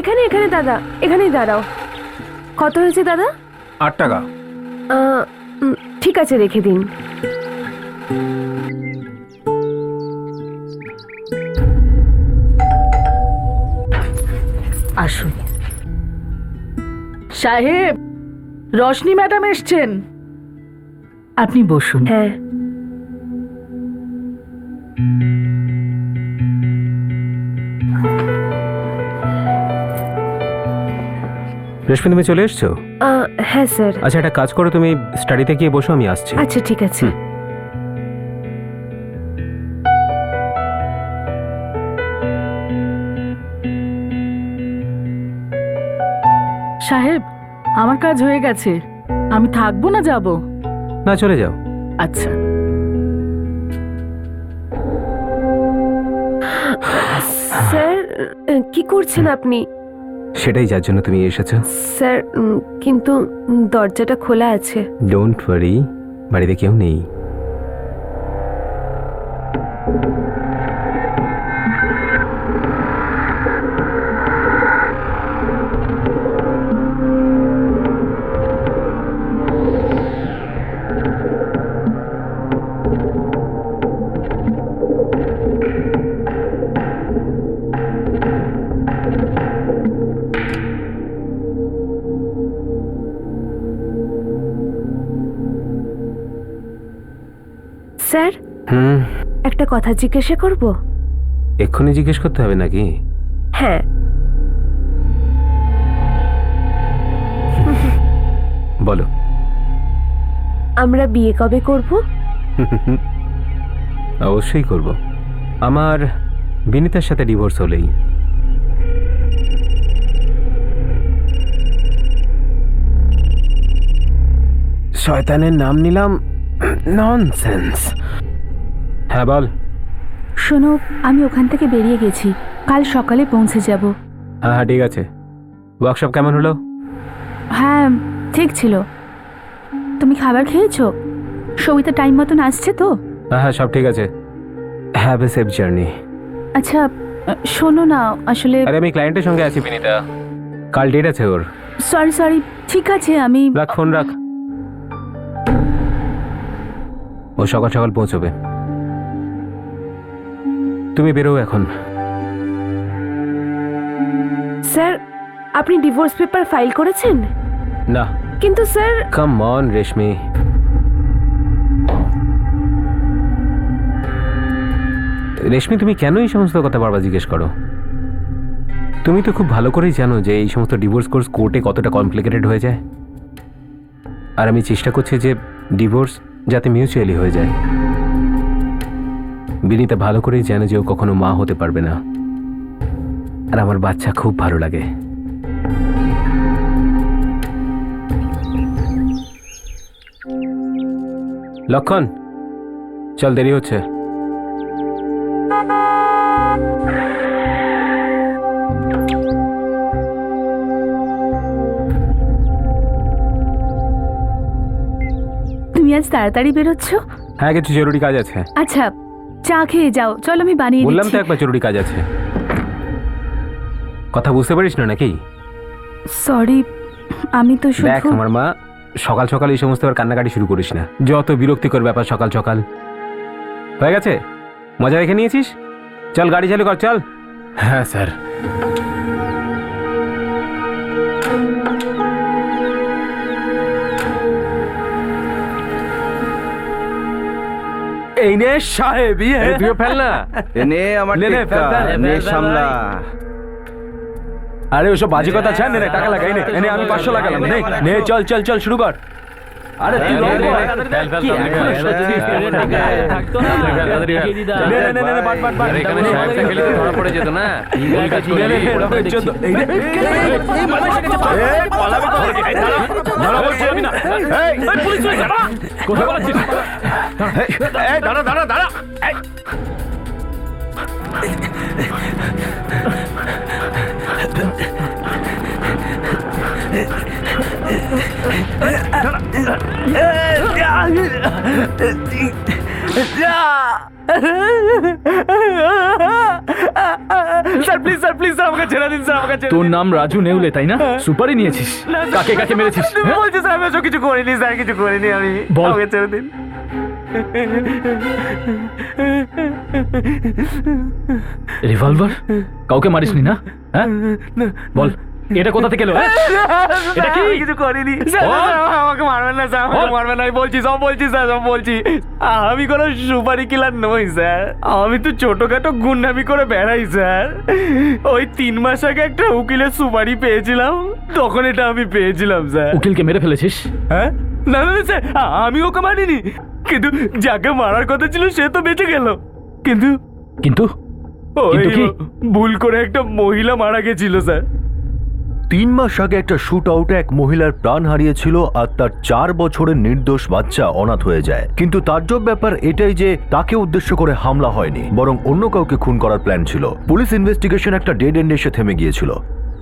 এখানে এখানে দাদা, এখানেই দাঁড়াও। কত হয়েছে দাদা? 8 টাকা। ঠিক আছে, রেখে দিন। আসুন সাহেব, রশনি ম্যাডাম এসছেন, আপনি বসুন। হ্যাঁ, রেশমি, তুমি চলে এসছো? হ্যাঁ স্যার। আচ্ছা, একটা কাজ করো, তুমি স্টাডিতে গিয়ে বসো, আমি আসছি। আচ্ছা ঠিক আছে। সাহেব, আমার কাজ হয়ে গেছে, আমি থাকবো না যাব? না, চলে যাও। আচ্ছা। স্যার, কি করছেন আপনি? সেটাই যার জন্য তুমি এসেছো। স্যার, কিন্তু দরজাটা খোলা আছে। ডোন্ট ওয়ারি, বাড়িতে কেউ নেই। স্যার, একটা কথা জিজ্ঞাসা করব? এক্ষুনি জিজ্ঞেস করতে হবে নাকি? হ্যাঁ। বলো। আমরা বিয়ে কবে করব? অবশ্যই করব, আমার বিনীতার সাথে ডিভোর্স হলেই। শয়তানের নাম নিলাম, ননসেন্স। হ্যাঁ বল। শোনো, আমি ওখান থেকে বেরিয়ে গেছি, কাল সকালে পৌঁছে যাব। হ্যাঁ হ্যাঁ, ঠিক আছে। ওয়ার্কশপ কেমন হলো? হ্যাঁ, ঠিক ছিল। তুমি খাবার খেয়েছো? সবিতা টাইম মতন আসছে তো? হ্যাঁ হ্যাঁ, সব ঠিক আছে। Have a safe journey. আচ্ছা, শোনো না, আসলে আরে আমি ক্লায়েন্টের সঙ্গে আছি বিনীতা, কাল ডেট আছে ওর। সরি সরি, ঠিক আছে, আমি রাখ ফোন, রাখ। ও সকাল সকাল পৌঁছবে, তুমি বেরো এখন। স্যার, আপনি ডিভোর্স পেপার ফাইল করেছেন? না। কিন্তু স্যার, কাম অন রেশমি, রেশমি তুমি কেন এই সমস্ত কথা বারবার জিজ্ঞেস করো? তুমি তো খুব ভালো করেই জানো যে এই সমস্ত ডিভোর্স কোর্স কোর্টে কতটা কমপ্লিকেটেড হয়ে যায়। আর আমি চেষ্টা করছি যে ডিভোর্স যাতে মিউচুয়ালি হয়ে যায়। বিনীতা ভালো করেই জানে যে ও কখনো মা হতে পারবে না, আর আমার বাচ্চা খুব ভালো লাগে। লক্ষণ, চল, দেরি হচ্ছে। তুমি আজ তাড়াতাড়ি বেরোচ্ছ? হ্যাঁ, কিছু জরুরি কাজ আছে। আচ্ছা, চা খেয়ে যাও, চলো আমি বানিয়ে বললাম তো দিচ্ছি। একবার জরুরি কাজ আছে। কথা বুঝতে পারিস না নাকি? সরি, আমি তো দেখ শুধু আমার মা, সকাল সকাল এই সমস্ত আর কান্নাকাটি শুরু করিস না। যত বিরক্তিকর ব্যাপার সকাল সকাল। হয়ে গেছে, মজা দেখে নিয়েছিস? চল গাড়ি চালু কর, চল। হ্যাঁ স্যার। এই নে সাহেব, তুইও ফেল না। নে আমার নে, নে, টেক্কা, ফেল, ফেল, নে ফেল, সামলা। আরে ওসব বাজে কথা ছাড়, নে টাকা লাগাই, নে নে, আমি 500 লাগালাম, নে নে, চল চল চল, শুরু কর। আরে তুই নে, নে, কি এখনো সত্যি থাকতো না? নে নে নে নে, বাট বাট বাট। এখানে সাহেবটা খেলে তো ধরা পড়ে যেত না। নে নে, এই নে, এই মানুষ এই পালাবে তো। ধরা বলছি আমি না। এই পুলিশ হয়ে যা, কোথায় বলছিস? এই দাঁড়া দাঁড়া দাঁড়া। Sir please sir please sir আমাকে ছেড়ে দিন স্যার আমাকে ছেড়ে তোর নাম রাজু নেউলে তাই না? সুপারি নিয়েছিস? কাকে কাকে মেরেছিস? হ্যাঁ? বলছি স্যার আমি ওসব কিছু করিনি স্যার কিছু করিনি আমি বল। আমাকে ছেড়ে দিন রিভলভার? কাউকে মারিসনি না? হ্যাঁ বল, এটা কোথা থেকে এলো? হ্যাঁ? এটা কি? আমি কিছু করিনি স্যার বল। স্যার, আমাকে মারবেন না স্যার আমাকে বল। মারবেন না আমি বলছি সব বলছি স্যার সব বলছি আমি কোনো সুপারি কিলার নই স্যার আমি তো ছোটখাটো গুন্ডামি করে বেড়াই স্যার ওই 3 মাস আগে একটা উকিলের সুপারি পেয়েছিলাম তখন এটা আমি পেয়েছিলাম স্যার উকিলকে মেরে ফেলেছিস? হ্যাঁ না না না, স্যার আমি ওকে মারিনি কিন্তু যাকে মারার কথা ছিল সে তো বেঁচে গেল কিন্তু কিন্তু ওই কিন্তু কি? ভুল করে একটা মহিলা মারা গেছিল স্যার 3 মাস আগে একটা শুট আউটে এক মহিলার প্রাণ হারিয়েছিল আর তার 4 বছরের নির্দোষ বাচ্চা অনাথ হয়ে যায়। কিন্তু তাজ্জব ব্যাপার এটাই যে তাকে উদ্দেশ্য করে হামলা হয়নি, বরং অন্য কাউকে খুন করার প্ল্যান ছিল। পুলিশ ইনভেস্টিগেশন একটা ডেড এন্ডে এসে থেমে গিয়েছিল।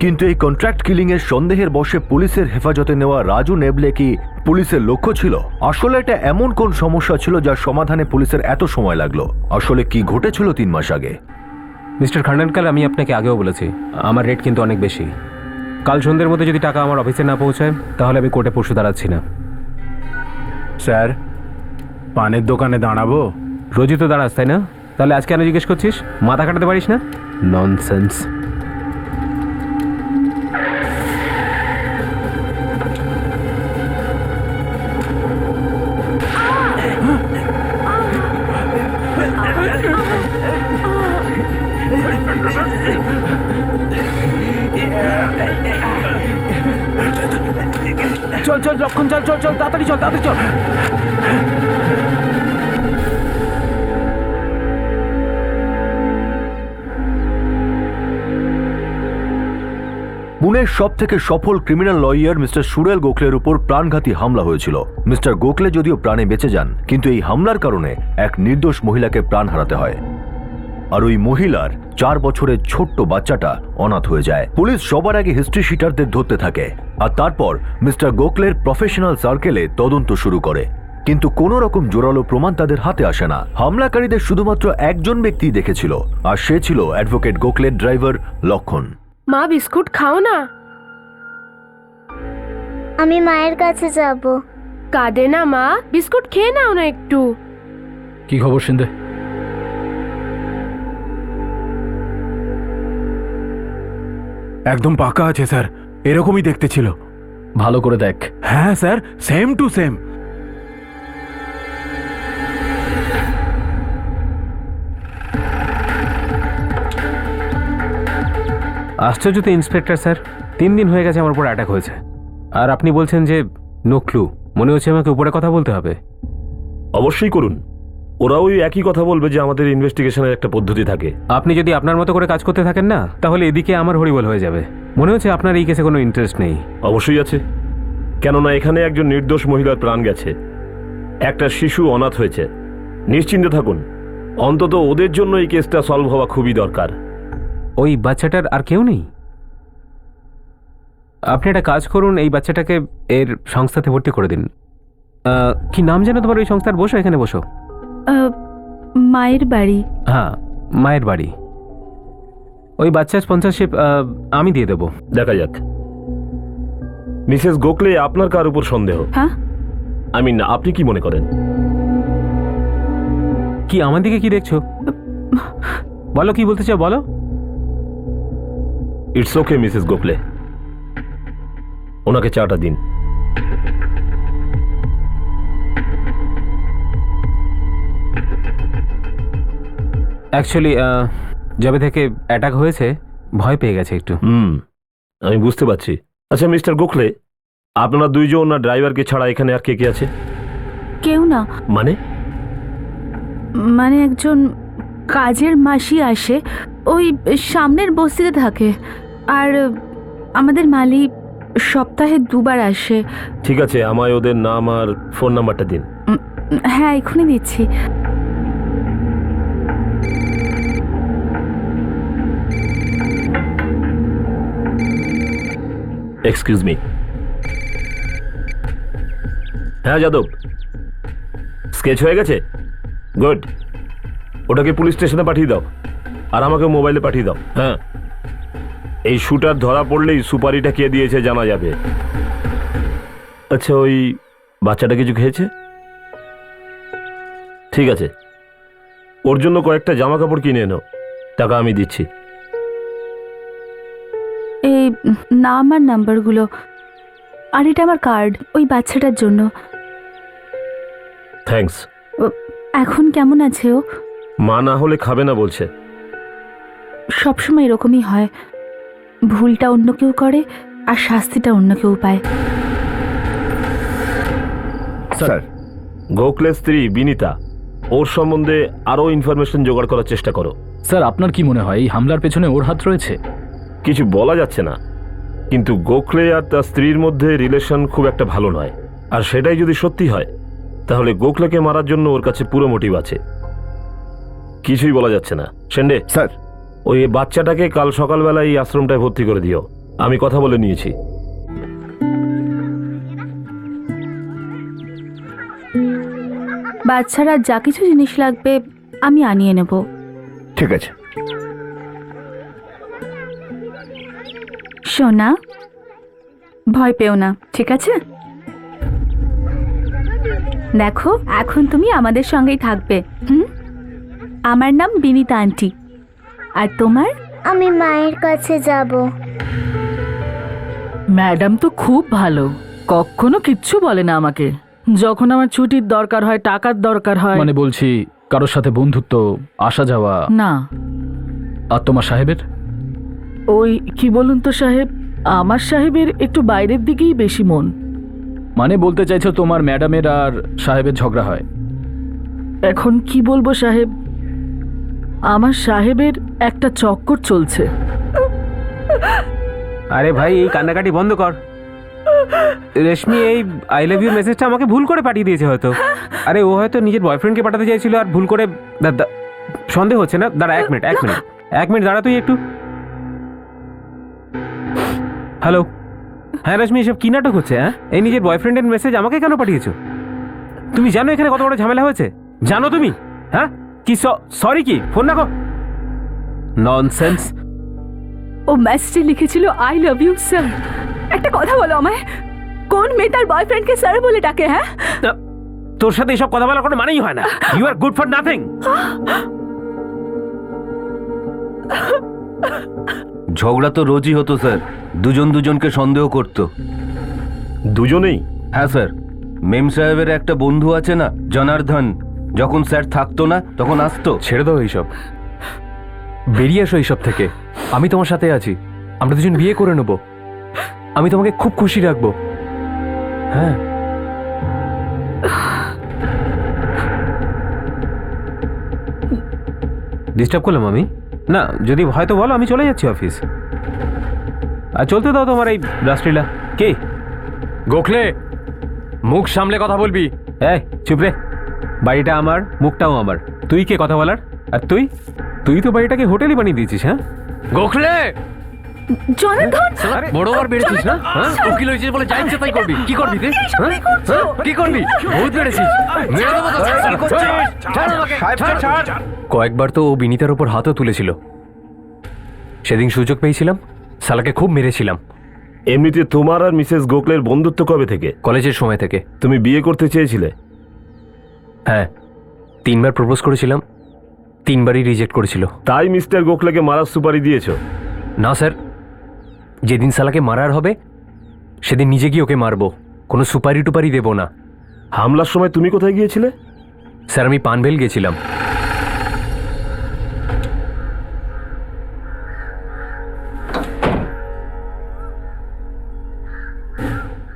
কিন্তু এই কন্ট্রাক্ট কিলিং এর সন্দেহের বশে পুলিশের হেফাজতে নেওয়া রাজু নেবলে কি পুলিশের লক্ষ্য ছিল? আসলে এটা এমন কোন সমস্যা ছিল যার সমাধানে পুলিশের এত সময় লাগলো? আসলে কি ঘটেছিল 3 মাস আগে? মিস্টার খান্ডানকাল, আমি আপনাকে আগেও বলেছি আমার রেট কিন্তু অনেক বেশি। কাল সন্ধ্যের মধ্যে যদি টাকা আমার অফিসে না পৌঁছায় তাহলে আমি কোর্টে পরশু দাঁড়াচ্ছি না। স্যার পানের দোকানে দাঁড়াবো? রোজই তো দাঁড়াস তাই না? তাহলে আজ কেন জিজ্ঞেস করছিস? মাথা কাটাতে পারিস না? ননসেন্স। চল চল লক্ষণ চল চল চল তাড়াতাড়ি চল তাড়াতাড়ি চল পুনের সব থেকে সফল ক্রিমিনাল লয়ার মিস্টার সুরেল গোখলের উপর প্রাণঘাতী হামলা হয়েছিল। মিস্টার গোখলে যদিও প্রাণে বেঁচে যান, কিন্তু এই হামলার কারণে এক নির্দোষ মহিলাকে প্রাণ হারাতে হয়। আর ওই মহিলার 4 বছরের ছোট্ট বাচ্চাটা অনাথ হয়ে যায়। পুলিশ সবার আগে হিস্ট্রি শিটারদের ধরতে থাকে আর তারপর মিস্টার গোখলের প্রফেশনাল সার্কেলে তদন্ত শুরু করে। কিন্তু কোনো রকম জোরালো প্রমাণ তাদের হাতে আসে না। হামলাকারীদের শুধুমাত্র একজন ব্যক্তি দেখেছিল, আর সে ছিল অ্যাডভোকেট গোখলের ড্রাইভার লক্ষণ। মা বিস্কুট খাও না। আমি মায়ের কাছে যাব। কাঁদে না মা, বিস্কুট খেয়ে নাও না একটু। কি খবর সিন্ধে? একদম পাকা আছে স্যার, এরকমই দেখতে ছিল। ভালো করে দেখ। হ্যাঁ স্যার, সেম টু সেম। আশ্চর্য তো ইন্সপেক্টর স্যার, 3 দিন হয়ে গেছে আমার উপর অ্যাটাক হয়েছে আর আপনি বলছেন যে নো ক্লু। মনে হচ্ছে আমাকে উপরে কথা বলতে হবে। অবশ্যই করুন, ওরা ওই একই কথা বলবে যে আমাদের ইনভেস্টিগেশনের একটা পদ্ধতি থাকে। আপনি যদি আপনার মতো করে কাজ করতে থাকেন না, তাহলে এদিকে আমার হরিবল হয়ে যাবে। মনে হচ্ছে আপনার এই কেসে কোনো ইন্টারেস্ট নেই। অবশ্যই আছে, কেননা এখানে একজন নির্দোষ মহিলার প্রাণ গেছে, একটা শিশু অনাথ হয়েছে। নিশ্চিন্তে থাকুন, অন্তত ওদের জন্য এই কেসটা সলভ হওয়া খুবই দরকার। ওই বাচ্চাটার আর কেউ নেই? আপনি একটা কাজ করুন, এই বাচ্চাটাকে এর সংস্থাতে ভর্তি করে দিন। কি নাম জানো তোমার ওই সংস্থার? বসো, এখানে বসো। মায়ের বাড়ি। হ্যাঁ, মায়ের বাড়ি। ওই বাচ্চার স্পন্সরশিপ আমি দিয়ে দেবো। দেখা যাক। মিসেস গোখলে, আপনার কার উপর সন্দেহ? হ্যাঁ, আপনি কি মনে করেন? কি আমার দিকে কি দেখছো? বলো, কি বলতে চাও বলো। ইটস ওকে মিসেস গোখলে, ওনাকে চাটা দিন। অ্যাকচুয়ালি যবে থেকে অ্যাটাক হয়েছে ভয় পেয়ে গেছে একটু। আমি বুঝতে পারছি। আচ্ছা মিস্টার গোখলে, আপনারা দুইজন ওনার ড্রাইভারকে ছাড়া এখানে আর কে কে আছে? কেউ না। মানে একজন কাজের মাসি আসে, ওই সামনের বস্তিতে থাকে। আর আমাদের মালিক সপ্তাহে 2 বার আসে। ঠিক আছে, আমায় ওদের নাম আর ফোন নাম্বারটা দিন। হ্যাঁ, এখনই দিচ্ছি। Excuse me. হ্যাঁ যাদব, স্কেচ হয়ে গেছে? গুড, ওটাকে পুলিশ স্টেশনে পাঠিয়ে দাও। আর আমাকে মোবাইলে পাঠিয়ে দাও। হ্যাঁ, এই শুটার ধরা পড়লেই সুপারিটা কে দিয়েছে জানা যাবে। আচ্ছা, ওই বাচ্চাটা কিছু খেয়েছে? ঠিক আছে, ওর জন্য কয়েকটা জামা কাপড় কিনে এনো, টাকা আমি দিচ্ছি। এই নাম আর নাম্বারগুলো, আর এটা আমার কার্ড ওই বাচ্চাটার জন্য। থ্যাঙ্কস। এখন কেমন আছে ও? মা না হলে খাবে না বলছে। সবসময় এরকমই হয়, ভুলটা অন্য কেউ করে আর শাস্তিটা অন্য কেউ পায়। স্যার, গোখলের স্ত্রী বিনিতা, ওর সম্বন্ধে আরও ইনফরমেশন জোগাড় করার চেষ্টা করো। স্যার, আপনার কি মনে হয় এই হামলার পেছনে ওর হাত রয়েছে? কিছু বলা যাচ্ছে না, কিন্তু গোখলে আর তার স্ত্রীর মধ্যে রিলেশন খুব একটা ভালো নয়। আর সেটাই যদি সত্যি হয়, তাহলে গোখলেকে মারার জন্য ওর কাছে পুরো মোটিভ আছে। কিছুই বলা যাচ্ছে না। শেন্ডে স্যার, ওই বাচ্চাটাকে কাল সকালবেলা এই আশ্রমটায় ভর্তি করে দিও, আমি কথা বলে নিয়েছি। বাচ্চারা যা কিছু জিনিস লাগবে আমি আনিয়ে নেব। ঠিক আছে। সোনা, ভয় পেও না, ঠিক আছে? দেখো, এখন তুমি আমাদের সঙ্গেই থাকবে। আমার নাম বিনিতা আন্টি। আর তোমার? আমি মায়ের কাছে যাব। ম্যাডাম তো খুব ভালো, কখনো কিচ্ছু বলে না আমাকে। যখন আমার ছুটির দরকার হয়, টাকার দরকার হয়, মানে বলছি, কারোর সাথে বন্ধুত্ব, আসা যাওয়া। না। আর তোমার সাহেবের? ওই কি বলুন তো সাহেব, আমার সাহেবের একটু বাইরের দিকেই বেশি মন। মানে বলতে চাইছো তোমার ম্যাডামের আর সাহেবের ঝগড়া হয়? এখন কি বলবো সাহেব, আমার সাহেবের একটা চক্কর চলছে। আরে ভাই, এই কান্নাকাটি বন্ধ কর। রেশমি এই আই লাভ ইউ মেসেজটা আমাকে ভুল করে পাঠিয়ে দিয়েছে হয়তো। আরে ও হয়তো নিজের বয়ফ্রেন্ডকে পাঠাতে চাইছিল আর ভুল করে। সন্দেহ হচ্ছে না? দাঁড়া, এক মিনিট দাঁড়া তুই একটু। হ্যালো, হ্যাঁ রেশমি, এসব কি নাটক হচ্ছে? হ্যাঁ, এই নিজের বয়ফ্রেন্ডের মেসেজ আমাকে কেন পাঠিয়েছো? তুমি জানো এখানে কত বড় ঝামেলা হয়েছে? জানো তুমি? হ্যাঁ, কি সরি কি? ফোন রাখো। ননসেন্স। ও মেসেজে লিখেছিল আই লাভ ইউ স্যার। একটা কথা বলো আমায়, কোন মেয়ে তার বয়ফ্রেন্ডকে স্যার বলে ডাকে? হ্যাঁ, তোর সাথে এসব কথা বলার কোনো মানেই হয় না। You are good for nothing. ঝগড়া তো রোজই হতো স্যার, দুজনকে সন্দেহ করত। দুজনেই? হ্যাঁ স্যার, মেম সাহেবের একটা বন্ধু আছে না, জনার্দন, যখন স্যার থাকতো না তখন আসতো। ছেড়ে দাও এইসব, বেরিয়ে এসো এইসব থেকে। আমি তোমার সাথে আছি, আমরা দুজন বিয়ে করে নেব। আমি তোমাকে খুব খুশি রাখবো। হ্যাঁ, ডিস্টার্ব করলাম আমি? না, যদি হয়তো বলো, আমি চলে যাচ্ছি অফিস। আর চলতে দাও তোমার এই রাষ্ট্রীলা। কে? গোখলে, মুখ সামলে কথা বলবি। এই চুপ রে, বাড়িটা আমার, মুখটাও আমার। তুই কে কথা বলার? আর তুই তো বাড়িটাকে হোটেলই বানিয়ে দিয়েছিস। হ্যাঁ গোখলে, জনার্দন, বড় বার বেড়েছিস না? হ্যাঁ, উকিল হয়েছিস বলে যা ইচ্ছে তাই করবি। কি করবি তুই? কি করবি? বহুত বেড়েছিস। মেরে দেবো তোকে। কয়েকবার তো ও বিনীতার উপর হাতও তুলেছিল। সেদিন সুযোগ পেয়েছিলাম, শালাকে খুব মেরেছিলাম। এমনিতে তোমার আর মিসেস গোখলের বন্ধুত্ব কবে থেকে? কলেজের সময় থেকে। তুমি বিয়ে করতে চেয়েছিলে? হ্যাঁ, 3 বার প্রপোজ করেছিলাম, 3 বারই রিজেক্ট করেছিল। তাই মিস্টার গোখলেকে মারার সুপারি দিয়েছো? না স্যার, যেদিন শালাকে মারার হবে সেদিন নিজে গিয়ে ওকে মারবো, কোনো সুপারি টুপারি দেবো না। হামলার সময় তুমি কোথায় গিয়েছিলে? স্যার, আমি পানভেল গেছিলাম।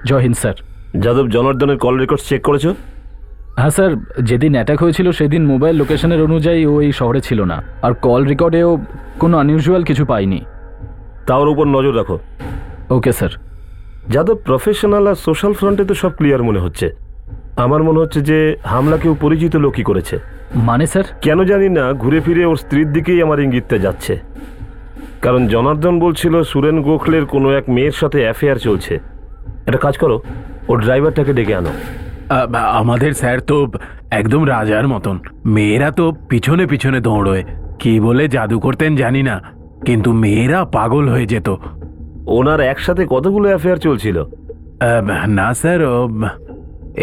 জয় হিন্দ স্যার। যাদব জনার্দনের কল রেকর্ড চেক করেছো? হ্যাঁ স্যার, যেদিন অ্যাটাক হয়েছিল সেদিন মোবাইল লোকেশনের অনুযায়ী ও এই শহরে ছিল না, আর কল রেকর্ডেও কোনো আনইউজুয়াল কিছু পাইনি। তার উপর নজর রাখো। Okay sir. যাদব, প্রফেশনাল আর সোশ্যাল ফ্রন্টে তো সব ক্লিয়ার মনে হচ্ছে। আমার মনে হচ্ছে যে হামলা কেউ পরিচিত লোকই করেছে। মানে স্যার? কেন জানি না, ঘুরে ফিরে ওর স্ত্রীর দিকেই আমার ইঙ্গিতটা যাচ্ছে। কারণ জনার্দন বলছিল সুরেন গোখলের কোনো এক মেয়ের সাথে অ্যাফেয়ার চলছে। একটা কাজ করো, ও ড্রাইভারটাকে ডেকে আনো। আমাদের স্যার তো একদম রাজার মতন, মেয়েরা তো পিছনে পিছনে দৌড়োয়। কি বলে জাদু করতেন জানি না, কিন্তু মেয়েরা পাগল হয়ে যেত। ওনার একসাথে কতগুলো অ্যাফেয়ার চলছিল? না স্যার,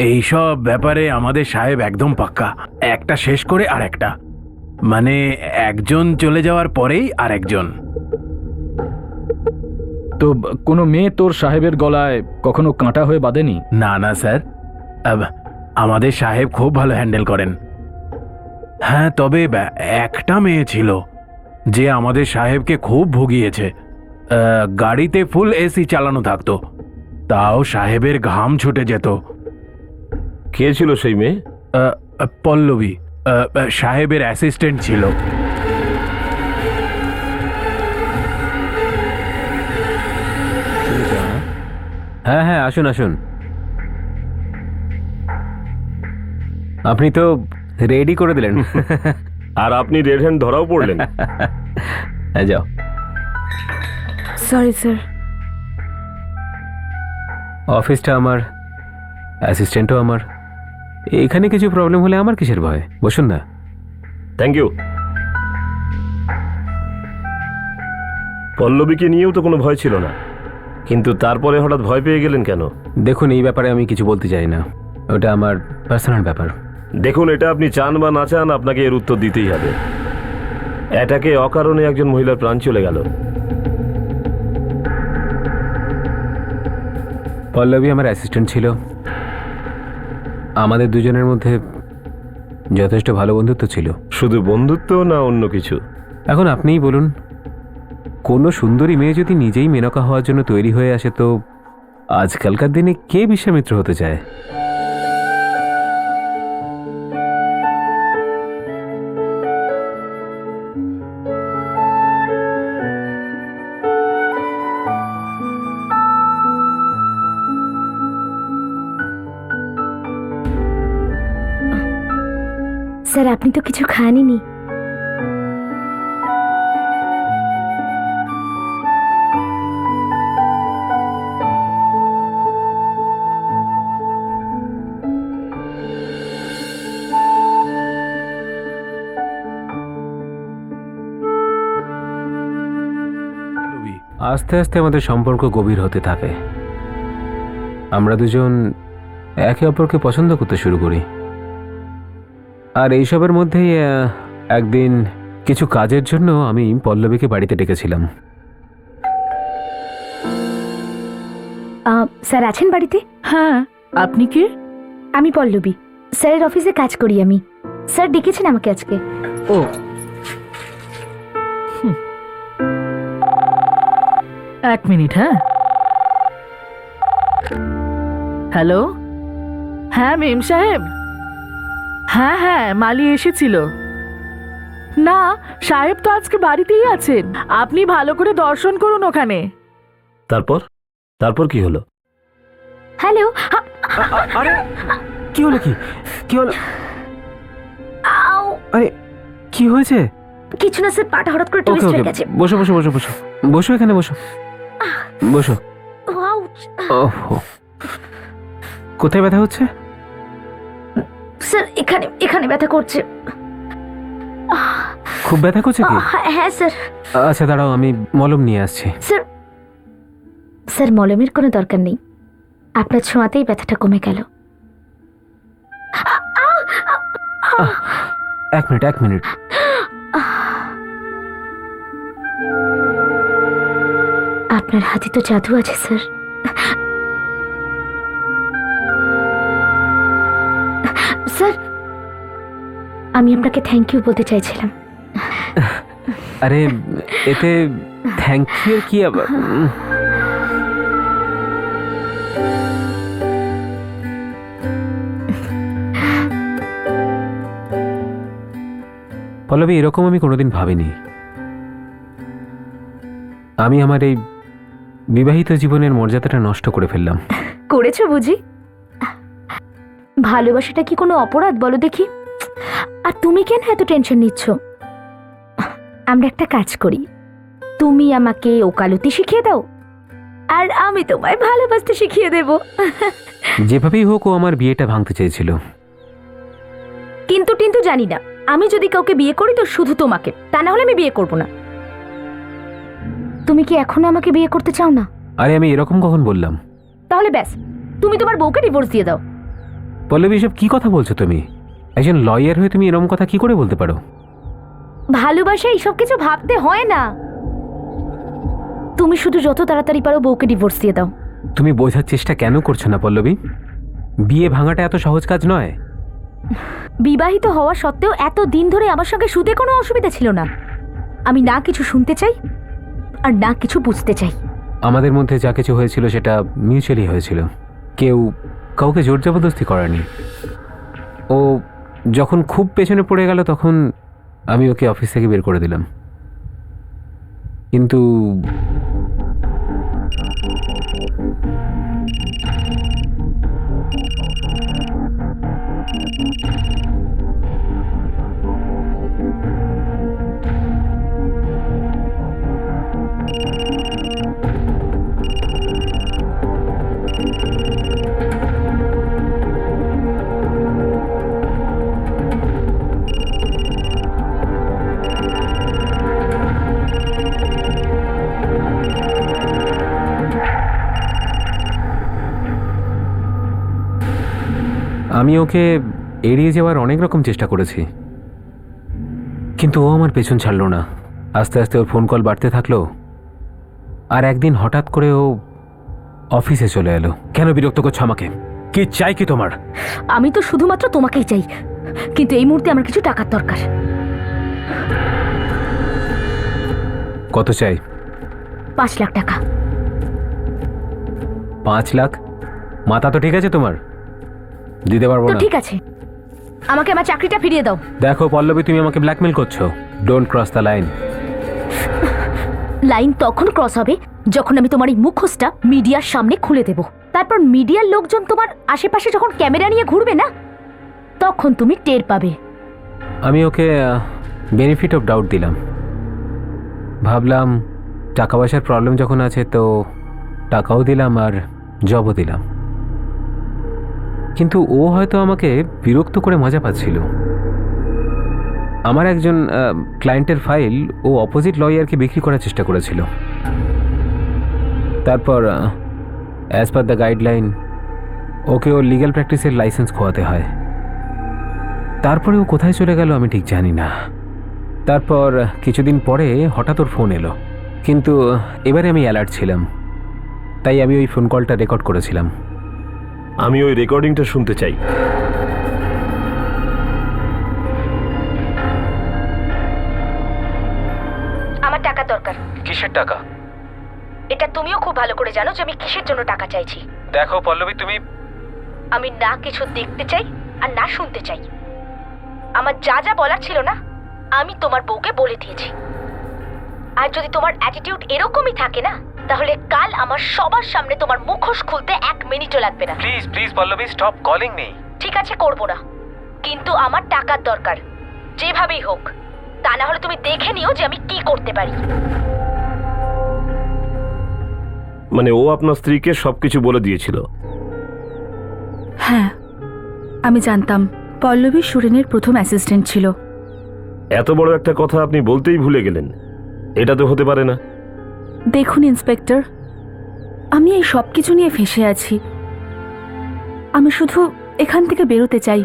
এইসব ব্যাপারে আমাদের সাহেব একদম পাক্কা। একটা শেষ করে আর একটা, মানে একজন চলে যাওয়ার পরেই আর একজন। তো কোনো মেয়ে তোর সাহেবের গলায় কখনো কাঁটা হয়ে বাঁধেনি? না না স্যার, আমাদের সাহেব খুব ভালো হ্যান্ডেল করেন। হ্যাঁ, তবে একটা মেয়ে ছিল যে আমাদের সাহেবকে খুব ভুগিয়েছে। গাড়িতে ফুল এসি চালানো থাকতো, তাও সাহেবের ঘাম ছুটে যেত। কে ছিল সেই মেয়ে? পল্লবী, সাহেবের অ্যাসিস্ট্যান্ট ছিল। হ্যাঁ হ্যাঁ, আসুন আসুন। আপনি তো রেডি করে দিলেন। আর আপনি রেড হ্যান্ড ধরাও পড়লেন। হ্যাঁ, যাও। Sorry sir. অফিসটা আমার, অ্যাসিস্ট্যান্টও আমার। এখানে কিছু প্রবলেম হলে আমার কিসের ভয়? বসুন না। Thank you. পল্লবীকে নিয়েও তো কোনো ভয় ছিল না, কিন্তু তারপরে হঠাৎ ভয় পেয়ে গেলেন কেন? দেখুন, এই ব্যাপারে আমি কিছু বলতে চাই না, ওটা আমার পার্সোনাল ব্যাপার। দেখুন, এটা আপনি চান বা না চান, আপনাকে এর উত্তর দিতেই হবে। এটাকে অকারণে একজন মহিলার প্রাণ চলে গেল। পল্লবী আমার অ্যাসিস্ট্যান্ট ছিল। আমাদের দুজনের মধ্যে যথেষ্ট ভালো বন্ধুত্ব ছিল। শুধু বন্ধুত্ব না অন্য কিছু? এখন আপনিই বলুন, কোনো সুন্দরী মেয়ে যদি নিজেই মেনকা হওয়ার জন্য তৈরি হয়ে আসে, তো আজকালকার দিনে কে বিশ্বামিত্র হতে চায়? স্যার, আপনি তো কিছু খানইনি। আস্তে আস্তে আমাদের সম্পর্ক গভীর হতে থাকে। আমরা দুজন একে অপরকে পছন্দ করতে শুরু করি। আর এইসবের মধ্যেই একদিন কিছু কাজের জন্য আমি পল্লবীকে বাড়িতে ডেকেছিলাম। স্যার আছেন বাড়িতে? হ্যাঁ, আপনি কি? আমি পল্লবী, স্যারের অফিসে কাজ করি আমি। স্যার ডেকেছেন আমাকে আজকে। ও, এক মিনিট। হ্যাঁ, হ্যালো। হ্যাঁ মেম সাহেব, হ্যাঁ হ্যাঁ, মালি এসেছিল। না, সাহেব তো আজকে বাড়িতেই আছেন। আপনি ভালো করে দর্শন করুন ওখানে। তারপর তারপর কি হলো? হ্যালো। আরে কি হলো? কি হলো? আউ, আরে কি হয়েছে? কিছু না স্যার, পাটা হঠাৎ করে ওকে টুইস্ট ওকে, হয়ে গেছে। বসো বসো বসো বসো বসো, এখানে বসো বসো। আউচ। ওহো, কোথায় ব্যথা হচ্ছে? স্যার এখানে এখানে ব্যথা করছে। খুব ব্যথা করছে কি? হ্যাঁ স্যার। আচ্ছা দাঁড়াও, আমি মলম নিয়ে আসছি। স্যার স্যার মলমের কোনো দরকার নেই, আপনার ছোঁয়াতেই ব্যথাটা কমে গেল। এক মিনিট। আপনার হাতে তো জাদু আছে স্যার। স্যার আমি আপনাকে থ্যাংক ইউ বলতে চাইছিলাম। আরে এতে থ্যাংক ইউ কি আবার? পল্লবী, এরকম আমি কোনোদিন ভাবিনি। আমি আমার এই বিবাহিত জীবনের মর্যাদাটা নষ্ট করে ফেললাম। করেছো বুঝি? ভালোবাসাটা কি কোনো অপরাধ বলো দেখি? আর তুমি কেন এত টেনশন নিচ্ছ? আমরা একটা কাজ করি, তুমি আমাকে ওকালতি শিখিয়ে দাও, আর আমি তোমায় ভালোবাসতে শিখিয়ে দেব। যেভাবেই হোক, ও আমার বিয়েটা ভাঙতে চেয়েছিল। কিন্তু জানি না আমি যদি কাউকে বিয়ে করি তো শুধু তোমাকে, তা না হলে আমি বিয়ে করব না। তুমি কি এখনো আমাকে বিয়ে করতে চাও না? আরে আমি এরকম কখন বললাম? তাহলে ব্যাস, তুমি তোমার বউকে ডিভোর্স দিয়ে দাও। পল্লবী, এসব কি কথা বলছো তুমি? একজন লয়ার হয়ে তুমি এরকম কথা কি করে বলতে পারো? ভালোবাসা এইসব কিছু ভাবতে হয় না। তুমি শুধু যত তাড়াতাড়ি পারো বউকে ডিভোর্স দিয়ে দাও। তুমি বোঝার চেষ্টা কেন করছো না পল্লবী? বিয়ে ভাঙাটা এত সহজ কাজ নয়। বিবাহিত হওয়া সত্ত্বেও এত দিন ধরে আমার সঙ্গে শুতে কোনো অসুবিধা ছিল না। আমি না কিছু শুনতে চাই আর না কিছু বুঝতে চাই। আমাদের মধ্যে যা কিছু হয়েছিল সেটা মিউচুয়ালি হয়েছিল, কেউ কাউকে জোর জবরদস্তি করেনি। ও যখন খুব পেছনে পড়ে গেল তখন আমি ওকে অফিস থেকে বের করে দিলাম। কিন্তু আমি ওকে এড়িয়ে যাওয়ার অনেক রকম চেষ্টা করেছি, কিন্তু ও আমার পেছন ছাড়লো না। আস্তে আস্তে ওর ফোন কল বাড়তে থাকলো, আর একদিন হঠাৎ করে ও অফিসে চলে এলো। কেন বিরক্ত করছো আমাকে? কি চাই কি তোমার? আমি তো শুধুমাত্র তোমাকেই চাই, কিন্তু এই মুহূর্তে আমার কিছু টাকার দরকার। কত চাই? 5 লাখ টাকা। 5 লাখ? মাথা তো ঠিক আছে তোমার? দিতে পারবো তো না। ঠিক আছে, আমাকে আমার চাকরিটা ফিরিয়ে দাও। দেখো পল্লবী, তুমি আমাকে ব্ল্যাকমেল করছো। Don't cross the line. Line তখন ক্রস হবে যখন আমি তোমার এই মুখোশটা মিডিয়ার সামনে খুলে দেব। তারপর মিডিয়ার লোকজন তোমার আশেপাশে যখন ক্যামেরা নিয়ে ঘুরবে না, তখন তুমি টের পাবে। আমি ওকে বেনিফিট অফ ডাউট দিলাম। ভাবলাম টাকা পয়সার প্রবলেম যখন আছে তো টাকাও দিলাম আর জবও দিলাম। কিন্তু ও হয়তো আমাকে বিরক্ত করে মজা পাচ্ছিল। আমার একজন ক্লায়েন্টের ফাইল ও অপোজিট লয়ারকে বিক্রি করার চেষ্টা করেছিল। তারপর as per the guideline okay or legal প্র্যাকটিসের লাইসেন্স খোয়াতে হয়। তারপরে ও কোথায় চলে গেল আমি ঠিক জানি না। তারপর কিছুদিন পরে হঠাৎ ওর ফোন এলো, কিন্তু এবারে আমি অ্যালার্ট ছিলাম, তাই আমি ওই ফোন কলটা রেকর্ড করেছিলাম। আমি ওই রেকর্ডিংটা শুনতে চাই। আমার টাকা দরকার। কিসের টাকা? এটা তুমিও খুব ভালো করে জানো যে আমি কিসের জন্য টাকা চাইছি। দেখো পল্লবী, তুমি আমি না কিছু দেখতে চাই আর না শুনতে চাই। আমার যা যা বলার ছিল না আমি তোমার বউকে বলে দিয়েছি। আর যদি তোমার অ্যাটিটিউড এরকমই থাকে না, তাহলে কাল আমার সবার সামনে তোমার মুখোশ খুলতে 1 মিনিটও লাগবে না। Please please Pallavi, stop calling me. ঠিক আছে, করব না, কিন্তু আমার টাকার দরকার, যেভাবেই হোক। তা না হলে তুমি দেখে নিও যে আমি কি করতে পারি। মানে ও আপনার স্ত্রীকে সবকিছু বলে দিয়েছিল? হ্যাঁ, আমি জানতাম পল্লবী সুরেনের প্রথম অ্যাসিস্ট্যান্ট ছিল। এত বড় একটা কথা আপনি বলতেই ভুলে গেলেন, এটা তো হতে পারে না। দেখুন ইন্সপেক্টর, আমি এই সব কিছু নিয়ে ফেঁসে আছি। আমি শুধু এখান থেকে বেরোতে চাই।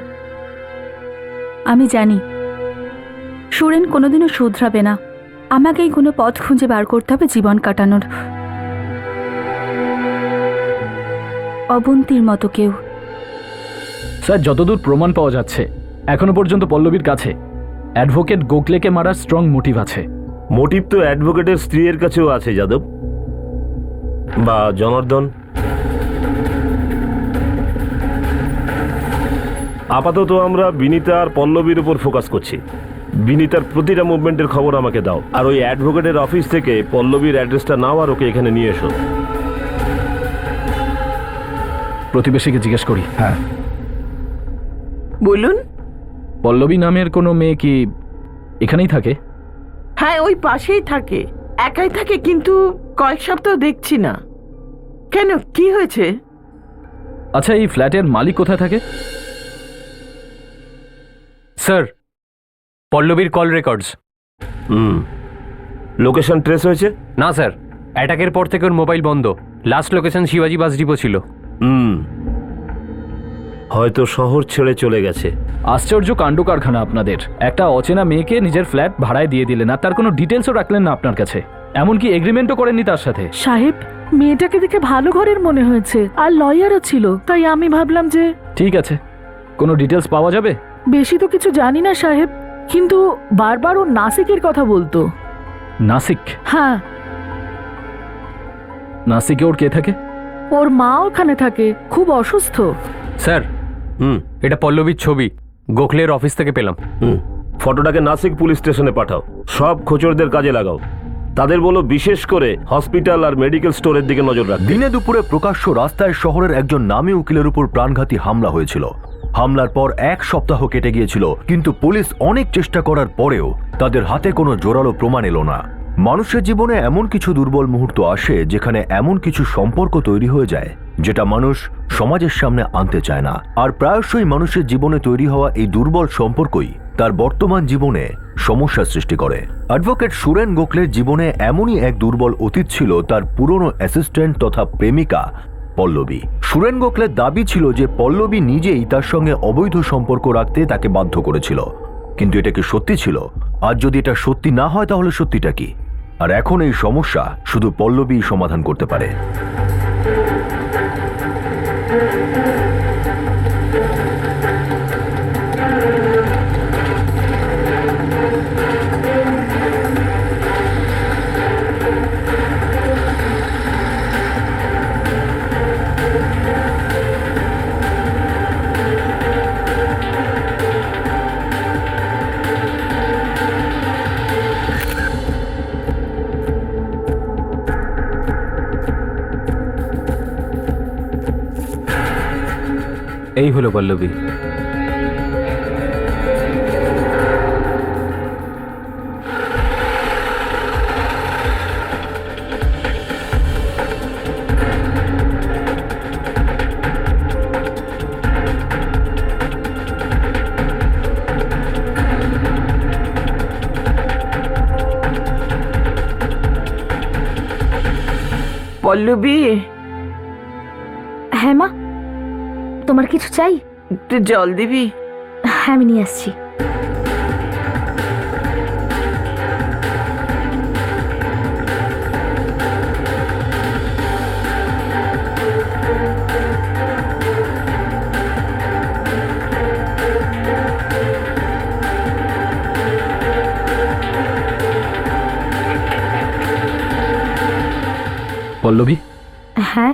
আমি জানি সুরেন কোনোদিনও শুধরাবে না। আমাকেই কোনো পথ খুঁজে বার করতে হবে জীবন কাটানোর। অবন্তীর মতো কেউ। স্যার, যতদূর প্রমাণ পাওয়া যাচ্ছে এখনো পর্যন্ত পল্লবীর কাছে অ্যাডভোকেট গোখলেকে মারার স্ট্রং মোটিভ আছে। মোটিভ তো অ্যাডভোকেটের স্ত্রীর কাছেও আছে যাদব বা জনার্দন। আপাতত আমরা বিনীতা আর পল্লবীর উপর ফোকাস করছি। বিনীতার প্রতিটা মুভমেন্টের খবর আমাকে দাও, আর ওই অ্যাডভোকেটের অফিস থেকে পল্লবীর অ্যাড্রেসটা নাও আর ওকে এখানে নিয়ে এসো। প্রতিবেশীকে জিজ্ঞেস করি। হ্যাঁ বলুন। পল্লবী নামের কোনো মেয়ে কি এখানেই থাকে? হ্যাঁ, ওই পাশেই থাকে, একাই থাকে, কিন্তু কয়েক সপ্তাহ দেখছি না। কেন, কি হয়েছে? আচ্ছা, এই ফ্ল্যাটের মালিক কোথায় থাকে? স্যার পল্লবীর কল রেকর্ডস। লোকেশন ট্রেস হয়েছে? না স্যার, অ্যাটাকের পর থেকে ওর মোবাইল বন্ধ। লাস্ট লোকেশন শিবাজি বাস ডিপো ছিল। হয়তো শহর ছেড়ে চলে গেছে। আশ্চর্য কাণ্ড কারখানা আপনাদের। একটা অচেনা মেয়েকে নিজের ফ্ল্যাট ভাড়ায় দিয়ে দিলেন আর তার কোনো ডিটেলসও রাখলেন না আপনার কাছে, এমনকি এগ্রিমেন্টও করেননি তার সাথে। সাহেব, মেয়েটাকে দেখে ভালো ঘরের মনে হয়েছে আর লয়ারও ছিল, তাই আমি ভাবলাম যে ঠিক আছে, কোনো ডিটেলস পাওয়া যাবে? বেশি তো কিছু জানি না সাহেব, কিন্তু বারবার ও নাসিকের কথা বলতো। নাসিক? হ্যাঁ, নাসিকে ওর কে থাকে? ওর মা ওখানে থাকে, খুব অসুস্থ। স্যার, এটা পল্লবীর ছবি, গোখলের অফিস থেকে পেলাম। ফটোটাকে নাসিক পুলিশ স্টেশনে পাঠাও। সব খোঁচরদের কাজে লাগাও। তাদের বলো বিশেষ করে হসপিটাল আর মেডিকেল স্টোরের দিকে নজর রাখ। দিনে দুপুরে প্রকাশ্য রাস্তায় শহরের একজন নামী উকিলের উপর প্রাণঘাতী হামলা হয়েছিল। হামলার পর 1 সপ্তাহ কেটে গিয়েছিল, কিন্তু পুলিশ অনেক চেষ্টা করার পরেও তাদের হাতে কোনো জোরালো প্রমাণ এলো না। মানুষের জীবনে এমন কিছু দুর্বল মুহূর্ত আসে যেখানে এমন কিছু সম্পর্ক তৈরি হয়ে যায় যেটা মানুষ সমাজের সামনে আনতে চায় না। আর প্রায়শই মানুষের জীবনে তৈরি হওয়া এই দুর্বল সম্পর্কই তার বর্তমান জীবনে সমস্যার সৃষ্টি করে। অ্যাডভোকেট সুরেন গোখলের জীবনে এমনই এক দুর্বল অতীত ছিল তার পুরনো অ্যাসিস্ট্যান্ট তথা প্রেমিকা পল্লবী। সুরেন গোখলের দাবি ছিল যে পল্লবী নিজেই তার সঙ্গে অবৈধ সম্পর্ক রাখতে তাকে বাধ্য করেছিল। কিন্তু এটা কি সত্যি ছিল? আর যদি এটা সত্যি না হয় তাহলে সত্যিটা কি? আর এখন এই সমস্যা শুধু পল্লবী সমাধান করতে পারে। এই হলো পল্লবী। পল্লবী, হ্যাঁ মা, তোমার কিছু চাই? একটু জল দিবি? হ্যাঁ, আমি নিয়ে আসছি। পল্লবী? হ্যাঁ,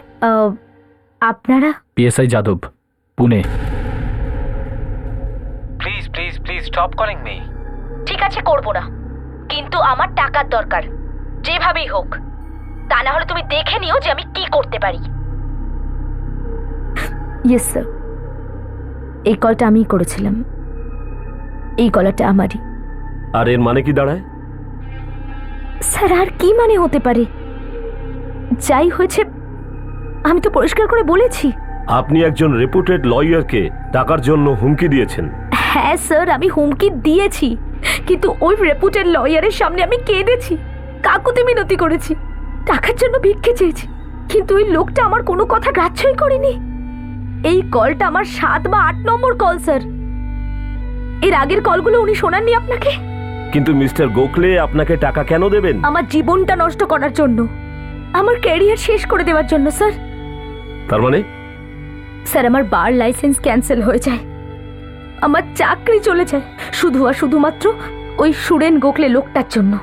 আপনারা? PSI Yadav, Pune. Please please please stop calling me. ঠিক আছে, করবো না, কিন্তু আমার টাকার দরকার, যেভাবেই হোক। তা না হলে তুমি দেখে নিও যে আমি কি করতে পারি। ইয়েস স্যার, এই কলটা আমিই করেছিলাম, এই গলাটা আমারই। আর এর মানে কি দাঁড়ায়? স্যার, আর কি মানে হতে পারে? যাই হয়েছে আমি তো পরিষ্কার করে বলেছি। আপনি একজন রেপুটেড লয়ারকে টাকার জন্য হুমকি দিয়েছেন। হ্যাঁ স্যার, আমি হুমকি দিয়েছি, কিন্তু ওই রেপুটেড লয়ারের সামনে আমি কেঁদেছি, কাকুতি মিনতি করেছি, টাকার জন্য ভিক্ষে চেয়েছি, কিন্তু ওই লোকটা আমার কোনো কথা গ্রাহ্যই করেনি। এই কলটা আমার 7 বা 8 নম্বর কল স্যার। এর আগের কলগুলো উনি শোনাননি আপনাকে? কিন্তু মিস্টার গোখলে আপনাকে টাকা কেন দেবেন? আমার জীবনটা নষ্ট করার জন্য, আমার ক্যারিয়ার শেষ করে দেওয়ার জন্য স্যার। তার মানে? স্যার, আমার বার লাইসেন্স ক্যান্সেল হয়ে যায়, আমার চাকরি চলে যায়, শুধু আর শুধুমাত্র ওই সুরেন গোখলে লোকটার জন্য।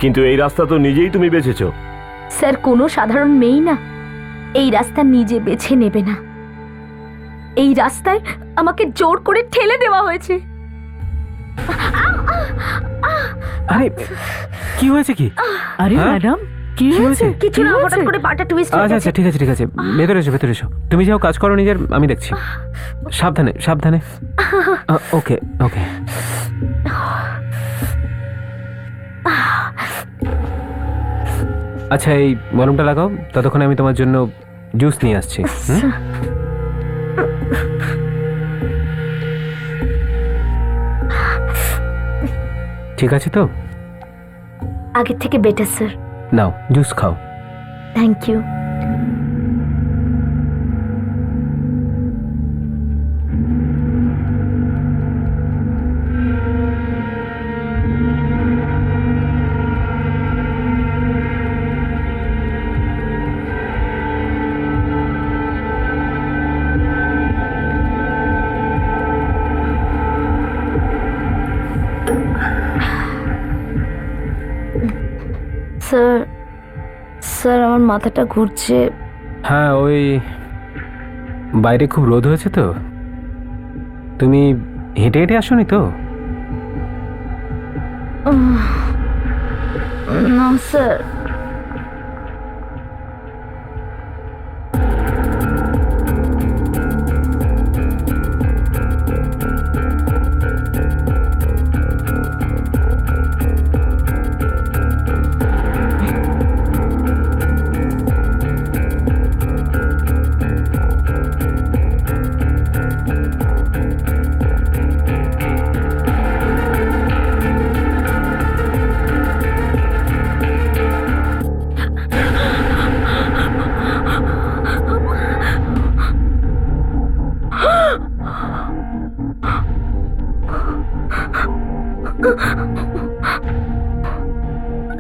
কিন্তু এই রাস্তা তো নিজেই তুমি বেছেছো। স্যার, কোনো সাধারণ মেয়ে না এই রাস্তা নিজে বেছে নেবে না, এই রাস্তায় আমাকে জোর করে ঠেলে দেওয়া হয়েছে। আরে কি হয়েছে কি? আরে হ্যাঁ? ম্যাডাম, কি হয়েছে? কিছু না, হঠাৎ করে পাটা টুইস্ট হয়ে আচ্ছা গেছে। আচ্ছা, ঠিক আছে ঠিক আছে, ভেতরে এসো ভেতরে এসো। তুমি যাও, কাজ করো নিজের, আমি দেখছি। সাবধানে সাবধানে। ওকে ওকে। আচ্ছা, এই মলমটা লাগাও, ততক্ষণে আমি তোমার জন্য জুস নিয়ে আসছি। ঠিক আছে তো? আগের থেকে বেটার স্যার। নাও জুস খাও। Thank you. স্যার স্যার আমার মাথাটা ঘুরছে। হ্যাঁ, ওই বাইরে খুব রোদ হয়েছে তো। তুমি হেঁটে হেঁটে আসোনি তো? না স্যার।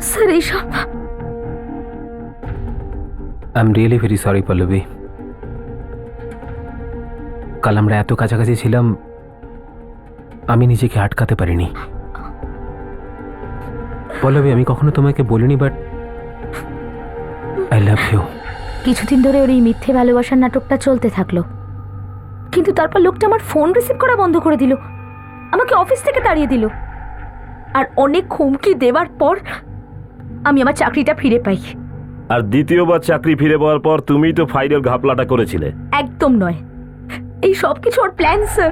স্যার এইসব I am really very sorry Pallavi. কাল আমরা এত কাছাকাছি ছিলাম, আমি নিজেকে আটকাতে পারিনি। পল্লবী, আমি কখনো তোমাকে বলিনি, বাট আই লাভ ইউ। কিছুদিন ধরে ওর এই মিথ্যে ভালোবাসার নাটকটা চলতে থাকলো, কিন্তু তারপর লোকটা আমার ফোন রিসিভ করা বন্ধ করে দিল, আমাকে অফিস থেকে তাড়িয়ে দিল, আর অনেক হুমকি দেওয়ার পর আমি আমার চাকরিটা ফিরে পাই। আর দ্বিতীয়বার চাকরি ফিরে পাওয়ার পর তুমিই তো ফাইনাল ঘাপলাটা করেছিলে। একদম নয়, এই সব কিছু ওর প্ল্যান স্যার,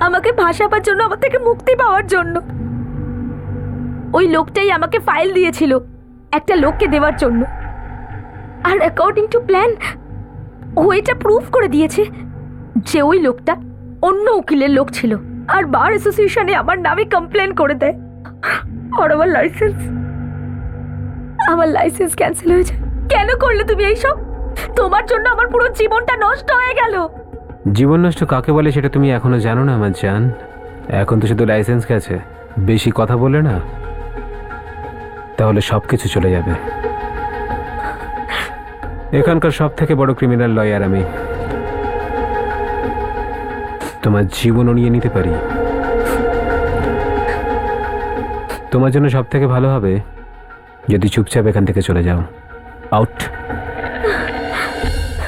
আমাকে ভাসাবার জন্য, আমার থেকে মুক্তি পাওয়ার জন্য। ওই লোকটাই আমাকে ফাইল দিয়েছিল একটা লোককে দেওয়ার জন্য, আর অ্যাকর্ডিং টু প্ল্যান ও এটা প্রুফ করে দিয়েছে যে ওই লোকটা অন্য উকিলের লোক ছিল, আর বার অ্যাসোসিয়েশনে আমার নামে কমপ্লেন করে দেয়। আর আমার লাইসেন্স ক্যান্সেল হয়েছে। কেন করলে তুমি এইসব? তোমার জন্য আমার পুরো জীবনটা নষ্ট হয়ে গেল। জীবন নষ্ট কাকে বলে সেটা তুমি এখনো জানো না আমার জান। এখন তো শুধু লাইসেন্স গেছে, বেশি কথা বলে না, তাহলে সব কিছু চলে যাবে। এখানকার সব থেকে বড় ক্রিমিনাল লয়ার আমি, তোমার জীবনও নিয়ে নিতে পারি। তোমার জন্য সব থেকে ভালো হবে যদি চুপচাপ এখান থেকে চলে যাও। আউট।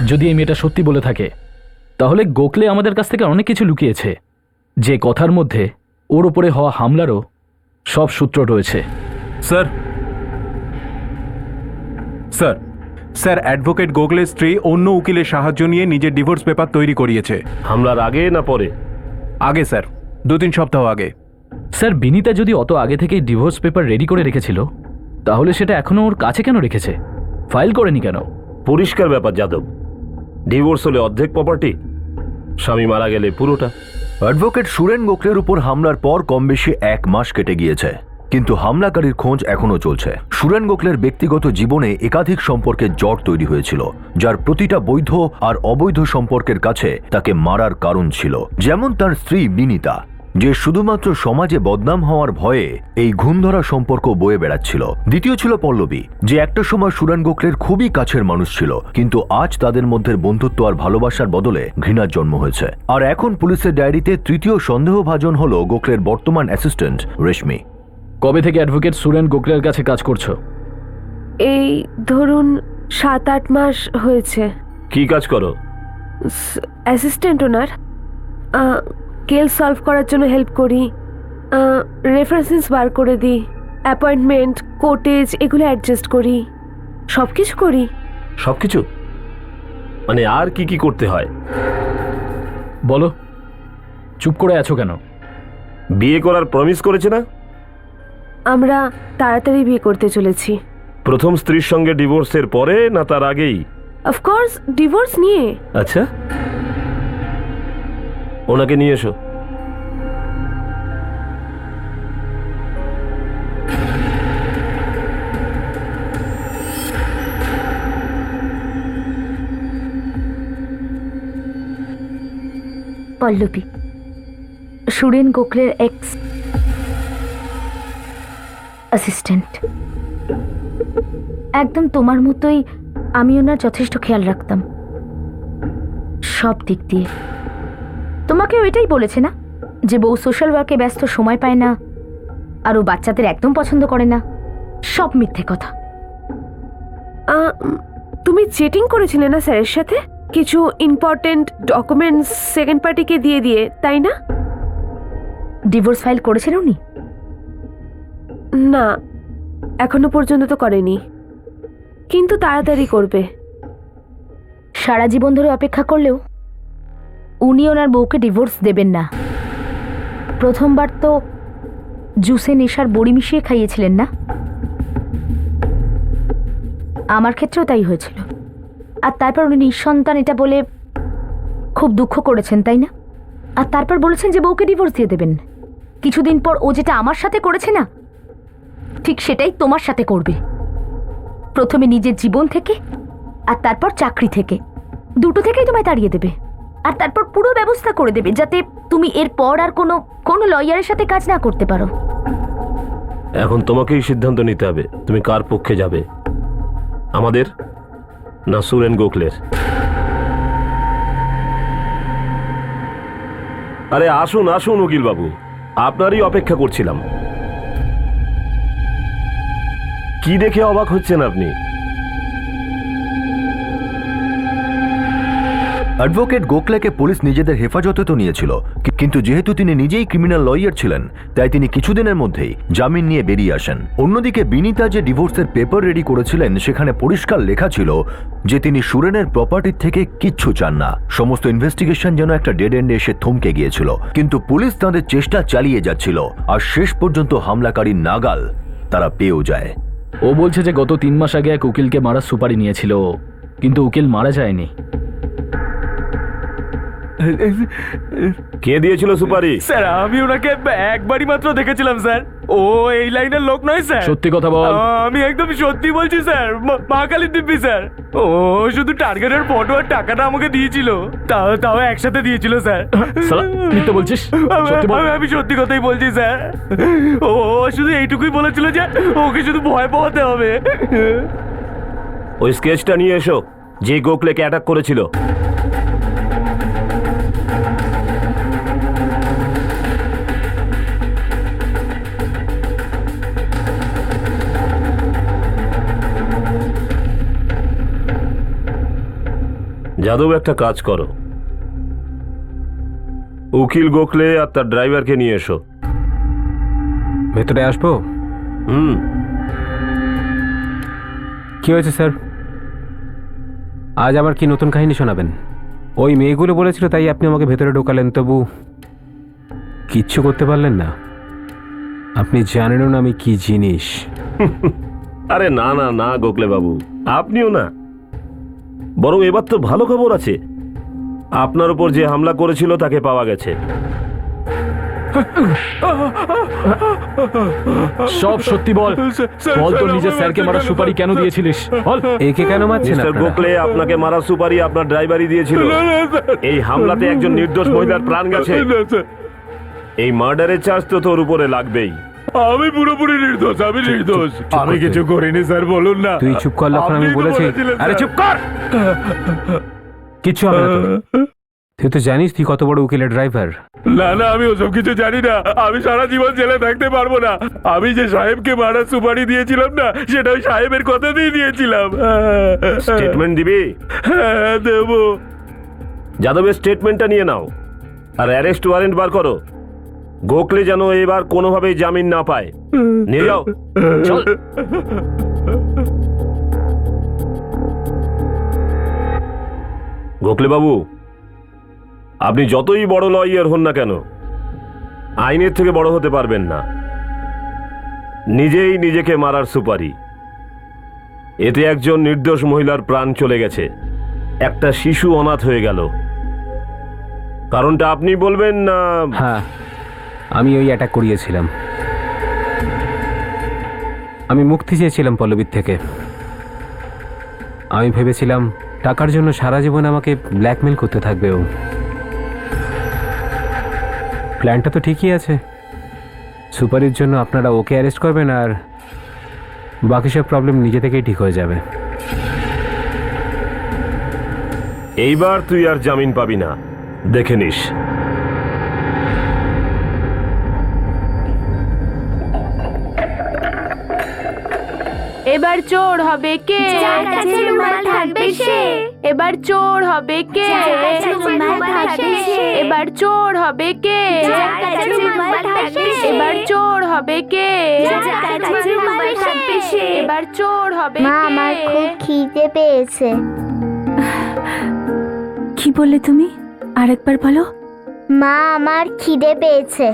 যদি এই মেয়েটা সত্যি বলে থাকে, তাহলে গোখলে আমাদের কাছ থেকে অনেক কিছু লুকিয়েছে, যে কথার মধ্যে ওর ওপরে হওয়া হামলারও সব সূত্র রয়েছে। স্যার স্যার স্যার অ্যাডভোকেট গোখলের স্ত্রী অন্য উকিলের সাহায্য নিয়ে নিজের ডিভোর্স পেপার তৈরি করিয়েছে। হামলার আগে না পরে? আগে স্যার, 2-3 সপ্তাহ আগে। স্যার, বিনীতা যদি অত আগে থেকেই ডিভোর্স পেপার রেডি করে রেখেছিল, তাহলে সেটা এখনো ওর কাছে কেন রেখেছে? ফাইল করেনি কেন? পরিষ্কার ব্যাপার যাদব, ডিভোর্স হলে অর্ধেক প্রপার্টি, স্বামী মারা গেলে পুরোটা। অ্যাডভোকেট সুরেন গোখলের উপর হামলার পর কম বেশি 1 মাস কেটে গিয়েছে, কিন্তু হামলাকারীর খোঁজ এখনো চলছে। সুরেন গোখলের ব্যক্তিগত জীবনে একাধিক সম্পর্কের জট তৈরি হয়েছিল, যার প্রতিটা বৈধ আর অবৈধ সম্পর্কের কাছে তাকে মারার কারণ ছিল। যেমন তার স্ত্রী বিনীতা, যে শুধুমাত্র সমাজে বদনাম হওয়ার ভয়ে এই ঘুমধরা সম্পর্ক বয়ে বেড়াচ্ছিল। দ্বিতীয় ছিল পল্লবী, যে একটা সময় সুরেন গোখলের খুবই কাছের মানুষ ছিল, কিন্তু আজ তাদের মধ্যে বন্ধুত্ব আর ভালোবাসার বদলে ঘৃণার জন্ম হয়েছে। আর এখন পুলিশের ডায়েরিতে তৃতীয় সন্দেহভাজন হল গোখলের বর্তমান অ্যাসিস্ট্যান্ট রেশমি। কবে থেকে অ্যাডভোকেট সুরেন গোখলের কাছে কাজ করছো? এই ধরুন 7-8 মাস হয়েছে। কি কাজ করো? অ্যাসিস্ট্যান্ট ওনার, কেস সলভ করার জন্য হেল্প করি, রেফারেন্স বার করে দিই, অ্যাপয়েন্টমেন্ট, কোটেজ এগুলো অ্যাডজাস্ট করি, সব কিছু করি। সবকিছু মানে আর কি কি করতে হয় বলো, চুপ করে আছো কেন? বিয়ে করার প্রমিস করেছে না? আমরা তাড়াতাড়ি বিয়ে করতে চলেছি। প্রথম স্ত্রীর সঙ্গে ডিভোর্সের পরে না তার আগেই? অফকোর্স ডিভোর্স নিয়ে। আচ্ছা, ওনাকে নিয়ে এসো। পল্লবী, সুরেন গোখলের এক্স অ্যাসিস্ট্যান্ট। একদম তোমার মতোই আমি ওনার যথেষ্ট খেয়াল রাখতাম সব দিক দিয়ে। তোমাকে ওইটাই বলেছে না যে বউ সোশ্যাল ওয়ার্কে ব্যস্ত, সময় পায় না, আর ও বাচ্চাদের একদম পছন্দ করে না? সব মিথ্যে কথা। তুমি চিটিং করেছিলে না স্যারের সাথে? কিছু ইম্পর্টেন্ট ডকুমেন্টস সেকেন্ড পার্টিকে দিয়ে দিয়ে, তাই না? ডিভোর্স ফাইল করেছেন উনি? না, এখনো পর্যন্ত তো করেনি, কিন্তু তাড়াতাড়ি করবে। সারা জীবন ধরে অপেক্ষা করলেও উনি ওনার বউকে ডিভোর্স দেবেন না। প্রথমবার তো জুসে নেশার বড়ি মিশিয়ে খাইয়েছিলেন না? আমার ক্ষেত্রেও তাই হয়েছিল। আর তারপর উনি নিঃসন্তান এটা বলে খুব দুঃখ করেছেন, তাই না? আর তারপর বলেছেন যে বউকে ডিভোর্স দিয়ে দেবেন। কিছুদিন পর ও যেটা আমার সাথে করেছে না, ঠিক সেটাই তোমার সাথে করবে। প্রথমে নিজের জীবন থেকে, আর তারপর চাকরি থেকে, দুটো থেকেই তোমায় তাড়িয়ে দেবে। আর তারপর পুরো ব্যবস্থা করে দেবে যাতে তুমি এরপর আর কোনো লয়ারের সাথে কাজ না করতে পারো। এখন তোমাকেই সিদ্ধান্ত নিতে হবে, তুমি কার পক্ষে যাবে, আমাদের না সুরেন গোখলের? আরে আসুন আসুন উকিল বাবু, আপনারই অপেক্ষা করছিলাম। কি দেখে অবাক হচ্ছেন আপনি? অ্যাডভোকেট গোখলেকে পুলিশ নিজেদের হেফাজতে তো নিয়েছিল, কিন্তু যেহেতু তিনি নিজেই ক্রিমিনাল লয়ার ছিলেন, তাই তিনি কিছুদিনের মধ্যেই জামিন নিয়ে বেরিয়ে আসেন। অন্যদিকে বিনীতা যে ডিভোর্সের পেপার রেডি করেছিলেন, সেখানে পরিষ্কার লেখা ছিল যে তিনি সুরেনের প্রপার্টির থেকে কিচ্ছু চান না। সমস্ত ইনভেস্টিগেশন যেন একটা ডেড এন্ডে এসে থমকে গিয়েছিল, কিন্তু পুলিশ তাদের চেষ্টা চালিয়ে যাচ্ছিল, আর শেষ পর্যন্ত হামলাকারীর নাগাল তারা পেয়েও যায়। ও বলছে যে গত 3 মাস আগে এক উকিলকে মারার সুপারি নিয়েছিল, কিন্তু উকিল মারা যায়নি। কে দিয়েছিল সুপারি? স্যার আমি ওনাকে একবারই মাত্র দেখেছিলাম স্যার। ও এই লাইনের লোক নয় স্যার। সত্যি কথা বল। আমি একদম সত্যি বলছি স্যার। মা কালী দিব্যি স্যার। ও শুধু টার্গেটের ফটো আর টাকাটা আমাকে দিয়েছিল, তাও একসাথে দিয়েছিল স্যার। শালা, মিথ্যে বলছিস? সত্যি বল। আমি সত্যি কথাই বলছি স্যার। ও শুধু এইটুকুই বলেছিল যে ওকে শুধু ভয় পাওয়াতে হবে। ওই স্কেচটা নিয়ে এসো, যে গোখলেকে অ্যাটাক করেছিল। যাদব, একটা কাজ করো, উকিল গোখলে আর তার ড্রাইভারকে নিয়ে এসো। ভেতরে আসবো? কি হয়েছে স্যার? আজ আবার কি নতুন কাহিনী শোনাবেন? ওই মেয়েগুলো বলেছিল তাই আপনি আমাকে ভেতরে ঢোকালেন, তবু কিচ্ছু করতে পারলেন না। আপনি জানেনও না আমি কি জিনিস। আরে না না না গোখলে বাবু, আপনিও না। বরং এবার তো ভালো খবর আছে, আপনার উপর যে হামলা করেছিল তাকে পাওয়া গেছে। সব সত্যি বল। বল তো নিজের স্যারকে মারার সুপারি কেন দিয়েছিলিস? বল। একে কেন মারছেন মিস্টার আপনারা? গোখলে আপনাকে মারার সুপারি আপনার ড্রাইভারই দিয়েছিল। এই হামলাতে একজন নির্দোষ মহিলার প্রাণ গেছে। এই মার্ডারের চার্জ তো তোর উপরে লাগবেই। আমি পুরোপুরি নির্দোষ, আমি নির্দোষ। আমি কিছু করিনি স্যার, বলুন না। তুই চুপ কর লক্ষণ, আমি বলেছি। আরে চুপ কর, কিচ্ছু হবে না তোর। তুই তো জানিস তুই কত বড় উকিলের ড্রাইভার। না না, আমি ওসব কিছু জানি না। আমি সারা জীবন জেলে থাকতে পারবো না। আমি যে সাহেবকে মারার সুপারি দিয়েছিলাম না, সেটা ওই সাহেবের কথা দিয়ে দিয়েছিলাম। স্টেটমেন্ট দিবি? হ্যাঁ দেবো। যাদবের স্টেটমেন্টটা নিয়ে নাও আর অ্যারেস্ট ওয়ারেন্ট বার করো। গোখলে যেন এবার কোনোভাবেই জামিন না পায়। নিয়ে যাও। চল। গোখলে বাবু, আপনি যতই বড় লয়ার হন না কেন, আইনের থেকে বড় হতে পারবেন না। নিজেই নিজেকে মারার সুপারি, এতে একজন নির্দোষ মহিলার প্রাণ চলে গেছে, একটা শিশু অনাথ হয়ে গেল। কারণটা আপনি বলবেন না? হ্যাঁ, আমি ওই অ্যাটাক করিয়েছিলাম। আমি মুক্তি চেয়েছিলাম পল্লবীর থেকে। আমি ভেবেছিলাম টাকার জন্য সারা জীবন আমাকে ব্ল্যাকমেল করতে থাকবে ও। প্ল্যানটা তো ঠিকই আছে। সুপারির জন্য আপনারা ওকে অ্যারেস্ট করবেন আর বাকি সব প্রবলেম নিজে থেকেই ঠিক হয়ে যাবে। এইবার তুই আর জামিন পাবি না, দেখে নিস। এবার চোর হবে কে? যার কাছে রুমাল থাকবে সে। এবার চোর হবে কে? যার কাছে রুমাল থাকবে সে। এবার চোর হবে কে? যার কাছে রুমাল থাকবে সে। এবার চোর হবে কে? যার কাছে রুমাল থাকবে সে। এবার চোর হবে মা, কে? আমার খুব খিদে পেয়েছে। কি বললে তুমি? আরেকবার বলো। মা, আমার খিদে পেয়েছে।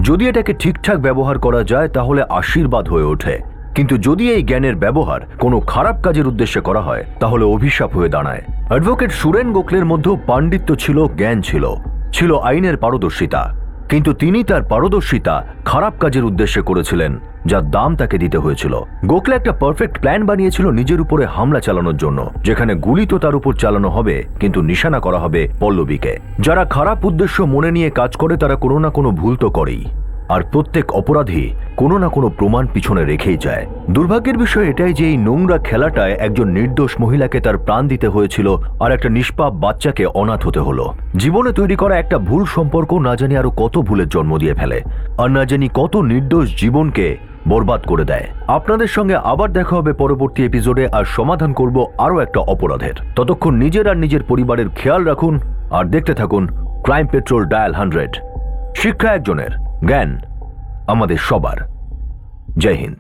যদি এটাকে ঠিকঠাক ব্যবহার করা যায় তাহলে আশীর্বাদ হয়ে ওঠে, কিন্তু যদি এই জ্ঞানের ব্যবহার কোনো খারাপ কাজের উদ্দেশ্যে করা হয় তাহলে অভিশাপ হয়ে দাঁড়ায়। অ্যাডভোকেট সুরেন গোখলের মধ্যেও পাণ্ডিত্য ছিল, জ্ঞান ছিল আইনের পারদর্শিতা, কিন্তু তিনি তার পারদর্শিতা খারাপ কাজের উদ্দেশ্যে করেছিলেন, যার দাম তাকে দিতে হয়েছিল। গোখলে একটা পারফেক্ট প্ল্যান বানিয়েছিল নিজের উপরে হামলা চালানোর জন্য, যেখানে গুলি তো তার উপর চালানো হবে কিন্তু নিশানা করা হবে পল্লবীকে। যারা খারাপ উদ্দেশ্য মনে নিয়ে কাজ করে তারা কোনো না কোনো ভুল তো করেই, আর প্রত্যেক অপরাধী কোনো না কোনো প্রমাণ পিছনে রেখেই যায়। দুর্ভাগ্যের বিষয় এটাই যে এই নোংরা খেলাটায় একজন নির্দোষ মহিলাকে তার প্রাণ দিতে হয়েছিল আর একটা নিষ্পাপ বাচ্চাকে অনাথ হতে হলো। জীবনে তৈরি করা একটা ভুল সম্পর্ক না জানি আরো কত ভুলের জন্ম দিয়ে ফেলে, আর না জানি কত নির্দোষ জীবনকে বরবাদ করে দেয়। আপনাদের সঙ্গে আবার দেখা হবে পরবর্তী এপিসোডে, আর সমাধান করব আরো একটা অপরাধের। ততক্ষণ নিজের আর নিজের পরিবারের খেয়াল রাখুন আর দেখতে থাকুন ক্রাইম পেট্রোল ডায়াল 100। শিক্ষা একজনের, জ্ঞান আমাদের সবার। জয় হিন্দ।